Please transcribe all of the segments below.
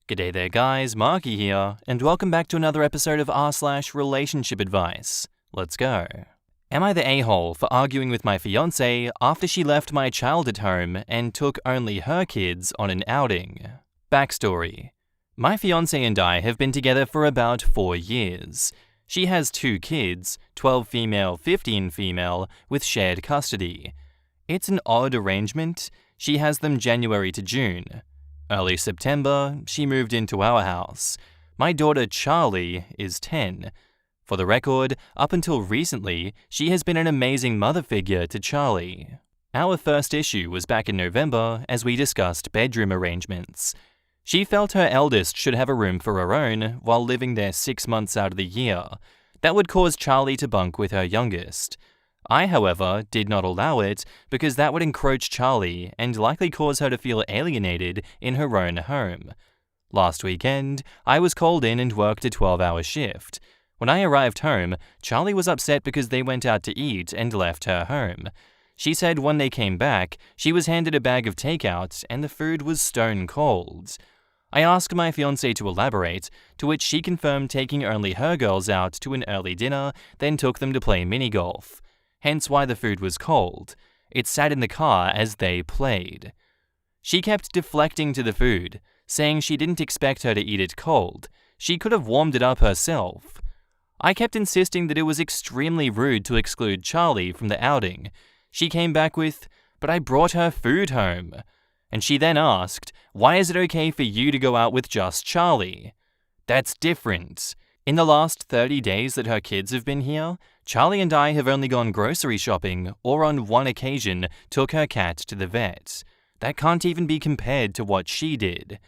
G'day there guys, Marky here, and welcome back to another episode of r/relationship advice. Let's go. Am I the a-hole for arguing with my fiancée after she left my child at home and took only her kids on an outing? Backstory. My fiancée and I have been together for about 4 years. She has 2 kids, 12 female, 15 female, with shared custody. It's an odd arrangement. She has them January to June. Early September, she moved into our house. My daughter Charlie is 10. For the record, up until recently, she has been an amazing mother figure to Charlie. Our first issue was back in November as we discussed bedroom arrangements. She felt her eldest should have a room for her own while living there 6 months out of the year. That would cause Charlie to bunk with her youngest. I, however, did not allow it because that would encroach Charlie and likely cause her to feel alienated in her own home. Last weekend, I was called in and worked a 12-hour shift. When I arrived home, Charlie was upset because they went out to eat and left her home. She said when they came back, she was handed a bag of takeout and the food was stone cold. I asked my fiancée to elaborate, to which she confirmed taking only her girls out to an early dinner, then took them to play mini-golf. Hence why the food was cold. It sat in the car as they played. She kept deflecting to the food, saying she didn't expect her to eat it cold. She could have warmed it up herself. I kept insisting that it was extremely rude to exclude Charlie from the outing. She came back with, "But I brought her food home." And she then asked, "Why is it okay for you to go out with just Charlie?" That's different. In the last 30 days that her kids have been here, Charlie and I have only gone grocery shopping or on one occasion took her cat to the vet. That can't even be compared to what she did.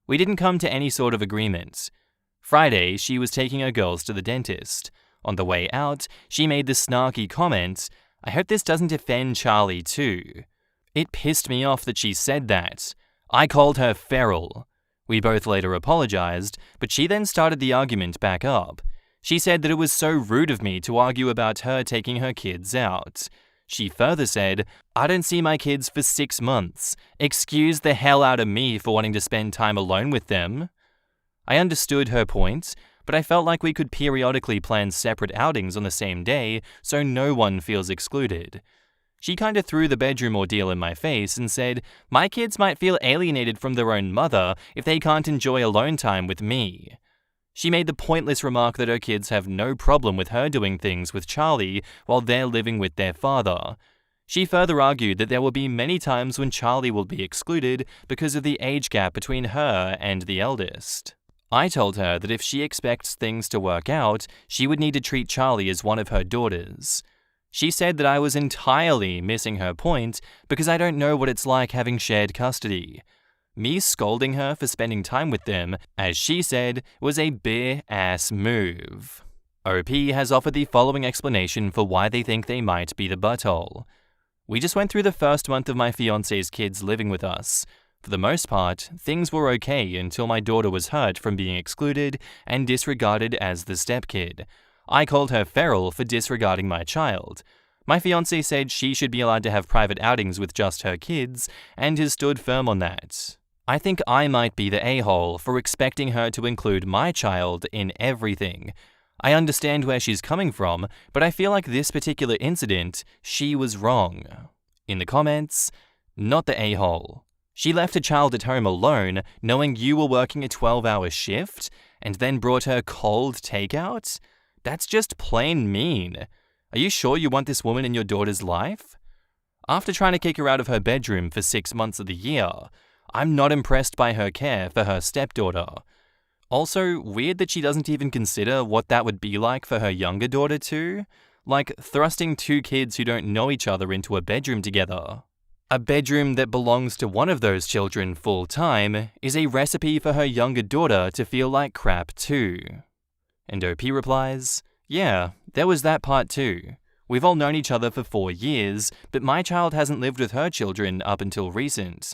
We didn't come to any sort of agreement. Friday, she was taking her girls to the dentist. On the way out, she made the snarky comment, "I hope this doesn't offend Charlie too." It pissed me off that she said that. I called her feral. We both later apologized, but she then started the argument back up. She said that it was so rude of me to argue about her taking her kids out. She further said, "I don't see my kids for 6 months. Excuse the hell out of me for wanting to spend time alone with them." I understood her point, but I felt like we could periodically plan separate outings on the same day so no one feels excluded. She kinda threw the bedroom ordeal in my face and said, "My kids might feel alienated from their own mother if they can't enjoy alone time with me." She made the pointless remark that her kids have no problem with her doing things with Charlie while they're living with their father. She further argued that there will be many times when Charlie will be excluded because of the age gap between her and the eldest. I told her that if she expects things to work out, she would need to treat Charlie as one of her daughters. She said that I was entirely missing her point because I don't know what it's like having shared custody. Me scolding her for spending time with them, as she said, was a bare-ass move. OP has offered the following explanation for why they think they might be the butthole. We just went through the first month of my fiancé's kids living with us. For the most part, things were okay until my daughter was hurt from being excluded and disregarded as the stepkid. I called her feral for disregarding my child. My fiancé said she should be allowed to have private outings with just her kids, and has stood firm on that. I think I might be the a-hole for expecting her to include my child in everything. I understand where she's coming from, but I feel like this particular incident, she was wrong. In the comments, not the a-hole. She left a child at home alone, knowing you were working a 12-hour shift, and then brought her cold takeout? That's just plain mean. Are you sure you want this woman in your daughter's life? After trying to kick her out of her bedroom for 6 months of the year, I'm not impressed by her care for her stepdaughter. Also, weird that she doesn't even consider what that would be like for her younger daughter too. Like thrusting 2 kids who don't know each other into a bedroom together. A bedroom that belongs to one of those children full-time is a recipe for her younger daughter to feel like crap too. And OP replies, "Yeah, there was that part too. We've all known each other for 4 years, but my child hasn't lived with her children up until recent.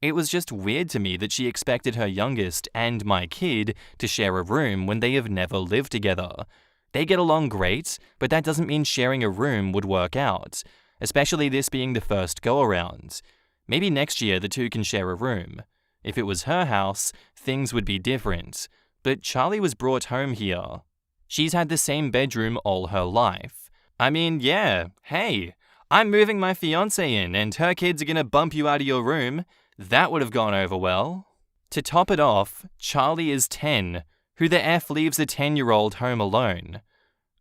It was just weird to me that she expected her youngest and my kid to share a room when they have never lived together. They get along great, but that doesn't mean sharing a room would work out, especially this being the first go-around. Maybe next year the two can share a room. If it was her house, things would be different. But Charlie was brought home here. She's had the same bedroom all her life. I mean, yeah, hey, I'm moving my fiancé in and her kids are gonna bump you out of your room. That would have gone over well. To top it off, Charlie is 10. Who the F leaves a 10-year-old home alone?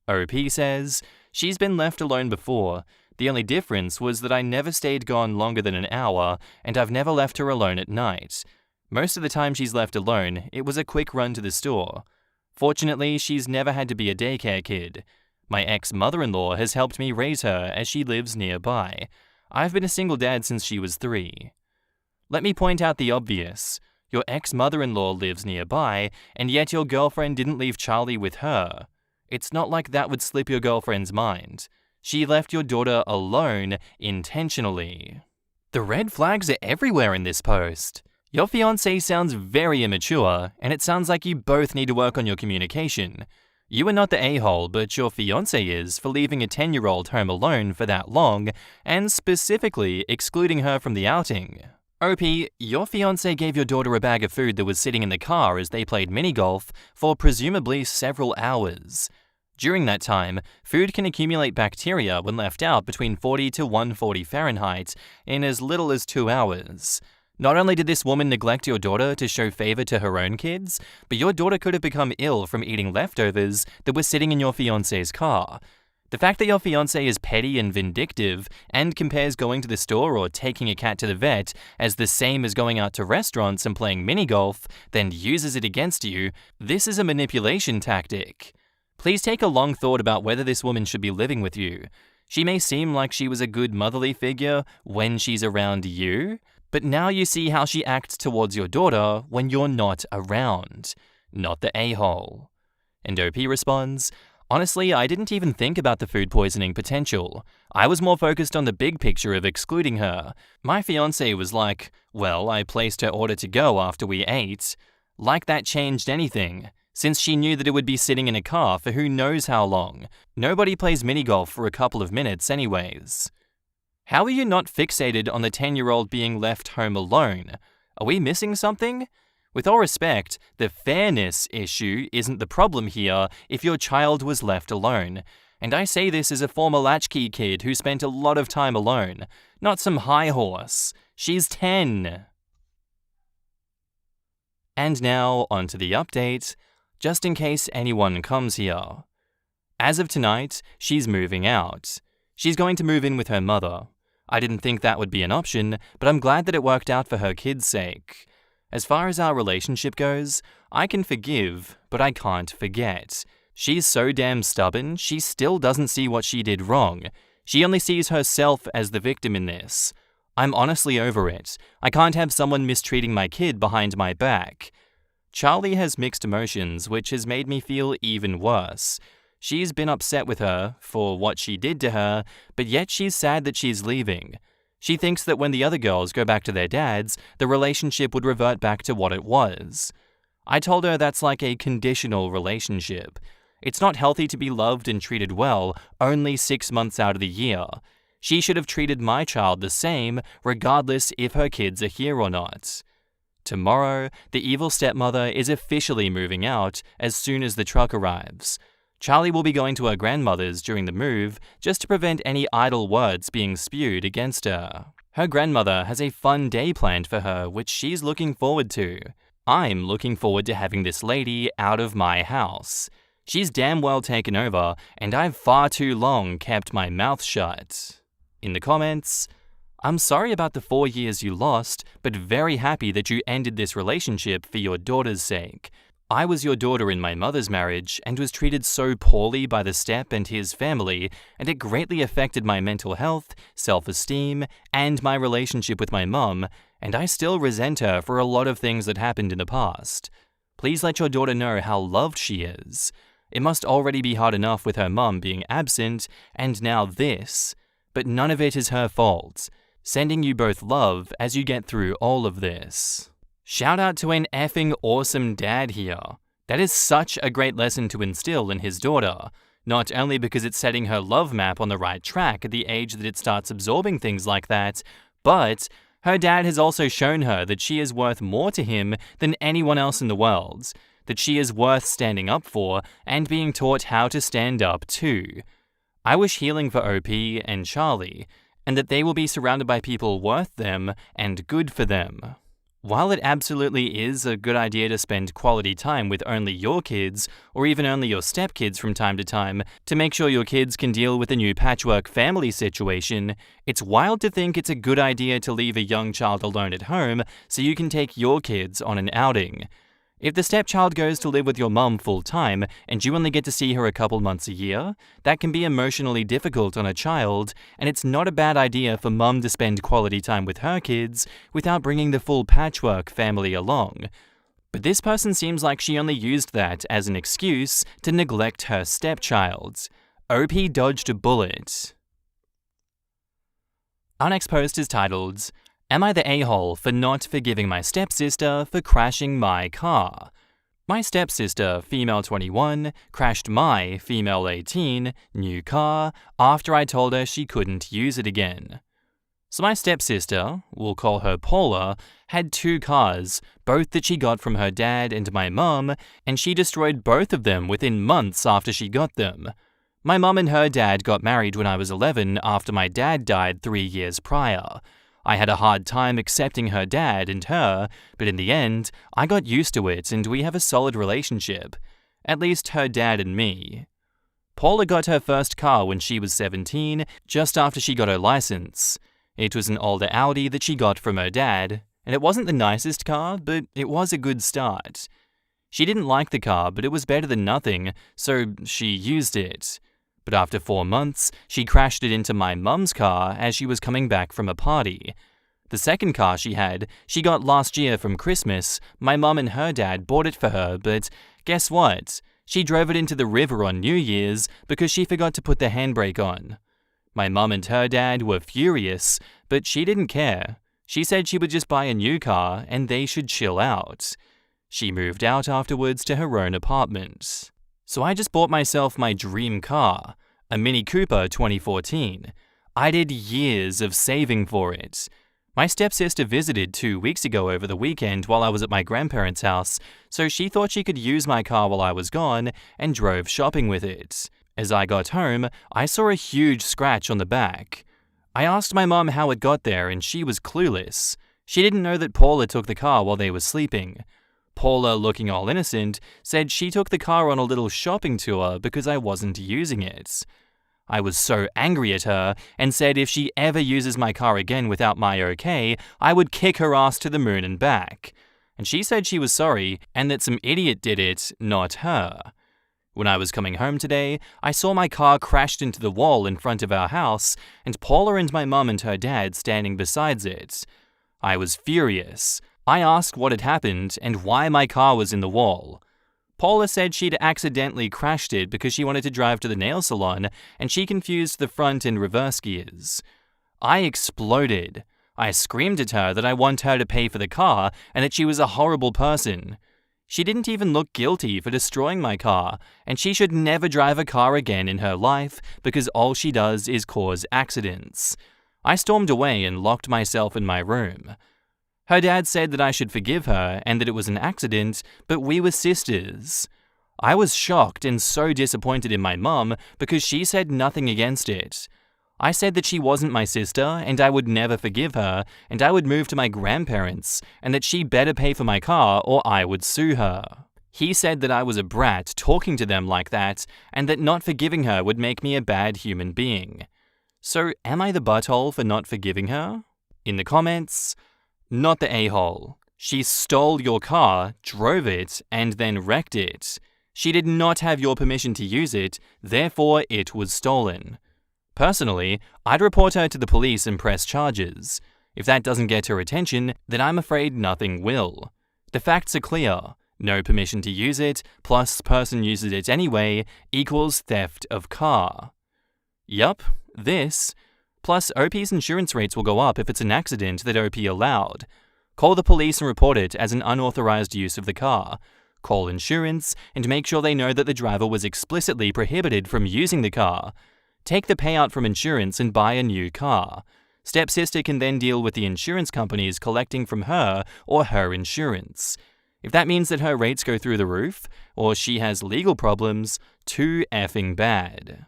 OP says, she's been left alone before. The only difference was that I never stayed gone longer than an hour, and I've never left her alone at night. Most of the time she's left alone, it was a quick run to the store. Fortunately, she's never had to be a daycare kid. My ex-mother-in-law has helped me raise her as she lives nearby. I've been a single dad since she was 3. Let me point out the obvious. Your ex-mother-in-law lives nearby, and yet your girlfriend didn't leave Charlie with her. It's not like that would slip your girlfriend's mind. She left your daughter alone intentionally. The red flags are everywhere in this post. Your fiancé sounds very immature, and it sounds like you both need to work on your communication. You are not the a-hole, but your fiancé is for leaving a 10-year-old home alone for that long, and specifically excluding her from the outing. OP, your fiancé gave your daughter a bag of food that was sitting in the car as they played mini-golf for presumably several hours. During that time, food can accumulate bacteria when left out between 40 to 140 Fahrenheit in as little as 2 hours. Not only did this woman neglect your daughter to show favor to her own kids, but your daughter could have become ill from eating leftovers that were sitting in your fiancé's car. The fact that your fiancé is petty and vindictive and compares going to the store or taking a cat to the vet as the same as going out to restaurants and playing mini-golf, then uses it against you, this is a manipulation tactic. Please take a long thought about whether this woman should be living with you. She may seem like she was a good motherly figure when she's around you, but now you see how she acts towards your daughter when you're not around. Not the a-hole. And OP responds, honestly, I didn't even think about the food poisoning potential. I was more focused on the big picture of excluding her. My fiancé was like, well, I placed her order to go after we ate. Like that changed anything, since she knew that it would be sitting in a car for who knows how long. Nobody plays mini-golf for a couple of minutes anyways. How are you not fixated on the 10-year-old being left home alone? Are we missing something? With all respect, the fairness issue isn't the problem here if your child was left alone. And I say this as a former latchkey kid who spent a lot of time alone, not some high horse. She's 10. And now, onto the update, just in case anyone comes here. As of tonight, she's moving out. She's going to move in with her mother. I didn't think that would be an option, but I'm glad that it worked out for her kids' sake. As far as our relationship goes, I can forgive, but I can't forget. She's so damn stubborn, she still doesn't see what she did wrong. She only sees herself as the victim in this. I'm honestly over it. I can't have someone mistreating my kid behind my back. Charlie has mixed emotions, which has made me feel even worse. She's been upset with her for what she did to her, but yet she's sad that she's leaving. She thinks that when the other girls go back to their dads, the relationship would revert back to what it was. I told her that's like a conditional relationship. It's not healthy to be loved and treated well only 6 months out of the year. She should have treated my child the same, regardless if her kids are here or not. Tomorrow, the evil stepmother is officially moving out as soon as the truck arrives. Charlie will be going to her grandmother's during the move just to prevent any idle words being spewed against her. Her grandmother has a fun day planned for her, which she's looking forward to. I'm looking forward to having this lady out of my house. She's damn well taken over, and I've far too long kept my mouth shut. In the comments, I'm sorry about the 4 years you lost, but very happy that you ended this relationship for your daughter's sake. I was your daughter in my mother's marriage and was treated so poorly by the step and his family, and it greatly affected my mental health, self-esteem, and my relationship with my mum, and I still resent her for a lot of things that happened in the past. Please let your daughter know how loved she is. It must already be hard enough with her mum being absent, and now this. But none of it is her fault. Sending you both love as you get through all of this. Shout out to an effing awesome dad here. That is such a great lesson to instill in his daughter, not only because it's setting her love map on the right track at the age that it starts absorbing things like that, but Her dad has also shown her that she is worth more to him than anyone else in the world, that she is worth standing up for and being taught how to stand up too. I wish healing for OP and Charlie, and that they will be surrounded by people worth them and good for them. While it absolutely is a good idea to spend quality time with only your kids, or even only your stepkids from time to time, to make sure your kids can deal with a new patchwork family situation, it's wild to think it's a good idea to leave a young child alone at home so you can take your kids on an outing. If the stepchild goes to live with your mum full-time and you only get to see her a couple months a year, that can be emotionally difficult on a child, and it's not a bad idea for mum to spend quality time with her kids without bringing the full patchwork family along. But this person seems like she only used that as an excuse to neglect her stepchild. OP dodged a bullet. Our next post is titled, "Am I the a-hole for not forgiving my stepsister for crashing my car? My stepsister, female 21, crashed my, female 18, new car after I told her she couldn't use it again." So my stepsister, we'll call her Paula, had 2 cars, both that she got from her dad and my mum, and she destroyed both of them within months after she got them. My mum and her dad got married when I was 11 after my dad died 3 years prior. I had a hard time accepting her dad and her, but in the end, I got used to it and we have a solid relationship. At least her dad and me. Paula got her first car when she was 17, just after she got her license. It was an older Audi that she got from her dad, and it wasn't the nicest car, but it was a good start. She didn't like the car, but it was better than nothing, so she used it. But after 4 months, she crashed it into my mum's car as she was coming back from a party. The second car she got last year from Christmas. My mum and her dad bought it for her, but guess what? She drove it into the river on New Year's because she forgot to put the handbrake on. My mum and her dad were furious, but she didn't care. She said she would just buy a new car and they should chill out. She moved out afterwards to her own apartment. So I just bought myself my dream car, a Mini Cooper 2014. I did years of saving for it. My stepsister visited 2 weeks ago over the weekend while I was at my grandparents' house, so she thought she could use my car while I was gone and drove shopping with it. As I got home, I saw a huge scratch on the back. I asked my mum how it got there and she was clueless. She didn't know that Paula took the car while they were sleeping. Paula, looking all innocent, said she took the car on a little shopping tour because I wasn't using it. I was so angry at her and said if she ever uses my car again without my okay, I would kick her ass to the moon and back. And she said she was sorry and that some idiot did it, not her. When I was coming home today, I saw my car crashed into the wall in front of our house and Paula and my mum and her dad standing beside it. I was furious. I asked what had happened and why my car was in the wall. Paula said she'd accidentally crashed it because she wanted to drive to the nail salon and she confused the front and reverse gears. I exploded. I screamed at her that I want her to pay for the car and that she was a horrible person. She didn't even look guilty for destroying my car, and she should never drive a car again in her life because all she does is cause accidents. I stormed away and locked myself in my room. Her dad said that I should forgive her and that it was an accident, but we were sisters. I was shocked and so disappointed in my mum because she said nothing against it. I said that she wasn't my sister and I would never forgive her and I would move to my grandparents and that she better pay for my car or I would sue her. He said that I was a brat talking to them like that and that not forgiving her would make me a bad human being. So am I the butthole for not forgiving her? In the comments, not the a-hole. She stole your car, drove it, and then wrecked it. She did not have your permission to use it, therefore it was stolen. Personally, I'd report her to the police and press charges. If that doesn't get her attention, then I'm afraid nothing will. The facts are clear. No permission to use it, plus person uses it anyway, equals theft of car. Yup, this. Plus, OP's insurance rates will go up if it's an accident that OP allowed. Call the police and report it as an unauthorized use of the car. Call insurance and make sure they know that the driver was explicitly prohibited from using the car. Take the payout from insurance and buy a new car. Stepsister can then deal with the insurance companies collecting from her or her insurance. If that means that her rates go through the roof, or she has legal problems, too effing bad.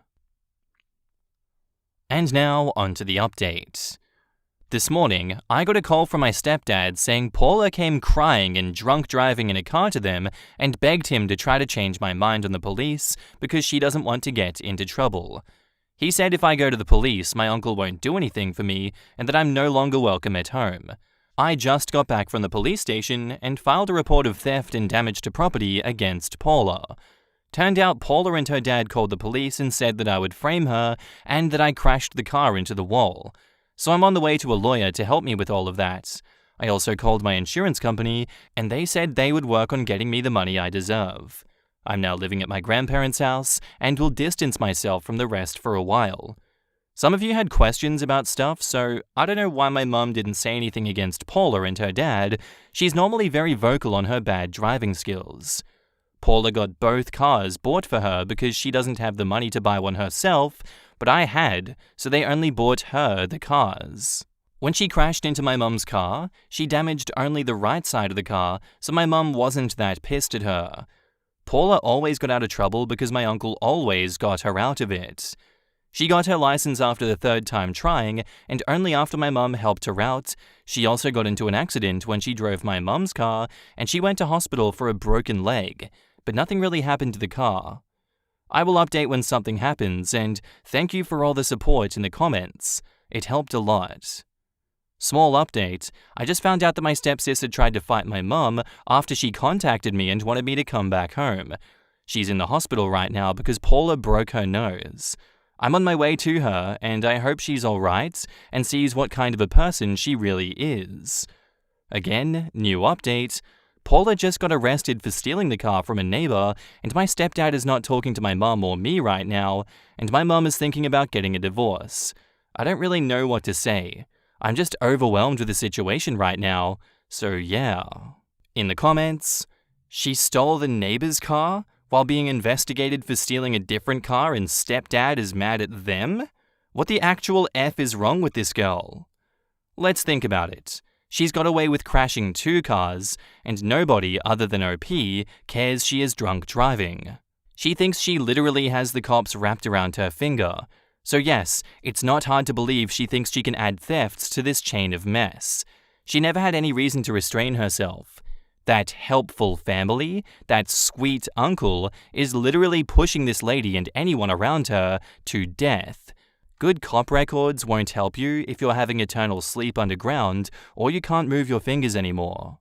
And now, onto the update. This morning, I got a call from my stepdad saying Paula came crying and drunk driving in a car to them and begged him to try to change my mind on the police because she doesn't want to get into trouble. He said if I go to the police, my uncle won't do anything for me and that I'm no longer welcome at home. I just got back from the police station and filed a report of theft and damage to property against Paula. Turned out Paula and her dad called the police and said that I would frame her and that I crashed the car into the wall. So I'm on the way to a lawyer to help me with all of that. I also called my insurance company, and they said they would work on getting me the money I deserve. I'm now living at my grandparents' house and will distance myself from the rest for a while. Some of you had questions about stuff, so I don't know why my mum didn't say anything against Paula and her dad. She's normally very vocal on her bad driving skills. Paula got both cars bought for her because she doesn't have the money to buy one herself, but I had, so they only bought her the cars. When she crashed into my mum's car, she damaged only the right side of the car, so my mum wasn't that pissed at her. Paula always got out of trouble because my uncle always got her out of it. She got her license after the third time trying, and only after my mum helped her out. She also got into an accident when she drove my mum's car, and she went to hospital for a broken leg, but nothing really happened to the car. I will update when something happens, and thank you for all the support in the comments. It helped a lot. Small update, I just found out that my stepsister tried to fight my mum after she contacted me and wanted me to come back home. She's in the hospital right now because Paula broke her nose. I'm on my way to her, and I hope she's alright and sees what kind of a person she really is. Again, new update. Paula just got arrested for stealing the car from a neighbor, and my stepdad is not talking to my mum or me right now, and my mum is thinking about getting a divorce. I don't really know what to say. I'm just overwhelmed with the situation right now, so yeah. In the comments, she stole the neighbor's car while being investigated for stealing a different car and stepdad is mad at them? What the actual F is wrong with this girl? Let's think about it. She's got away with crashing 2 cars, and nobody other than OP cares she is drunk driving. She thinks she literally has the cops wrapped around her finger. So yes, it's not hard to believe she thinks she can add thefts to this chain of mess. She never had any reason to restrain herself. That helpful family, that sweet uncle, is literally pushing this lady and anyone around her to death. Good cop records won't help you if you're having eternal sleep underground or you can't move your fingers anymore.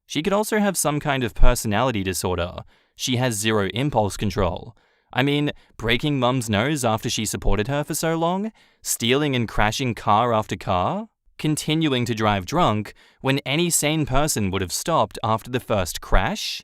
She could also have some kind of personality disorder. She has zero impulse control. I mean, breaking mum's nose after she supported her for so long? Stealing and crashing car after car? Continuing to drive drunk when any sane person would have stopped after the first crash?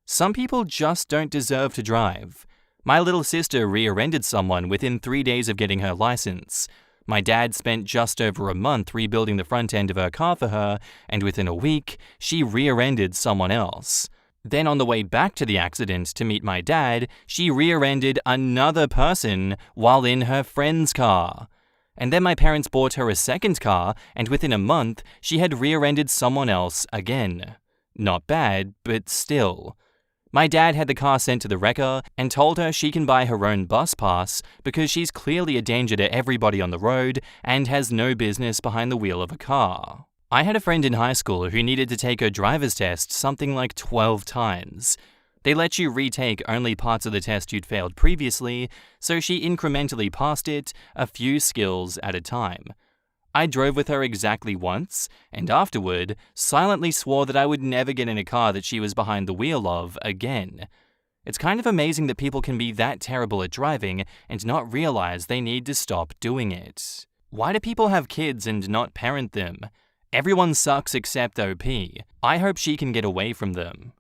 Some people just don't deserve to drive. My little sister rear-ended someone within 3 days of getting her license. My dad spent just over a month rebuilding the front end of her car for her, and within a week, she rear-ended someone else. Then on the way back to the accident to meet my dad, she rear-ended another person while in her friend's car. And then my parents bought her a second car, and within a month, she had rear-ended someone else again. Not bad, but still. My dad had the car sent to the wrecker and told her she can buy her own bus pass because she's clearly a danger to everybody on the road and has no business behind the wheel of a car. I had a friend in high school who needed to take her driver's test something like 12 times. They let you retake only parts of the test you'd failed previously, so she incrementally passed it, a few skills at a time. I drove with her exactly once, and afterward, silently swore that I would never get in a car that she was behind the wheel of again. It's kind of amazing that people can be that terrible at driving and not realize they need to stop doing it. Why do people have kids and not parent them? Everyone sucks except OP. I hope she can get away from them.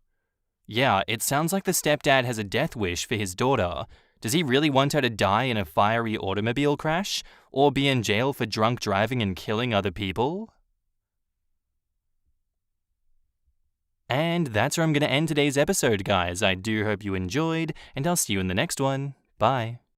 Yeah, it sounds like the stepdad has a death wish for his daughter. Does he really want her to die in a fiery automobile crash? Or be in jail for drunk driving and killing other people? And that's where I'm going to end today's episode, guys. I do hope you enjoyed, and I'll see you in the next one. Bye.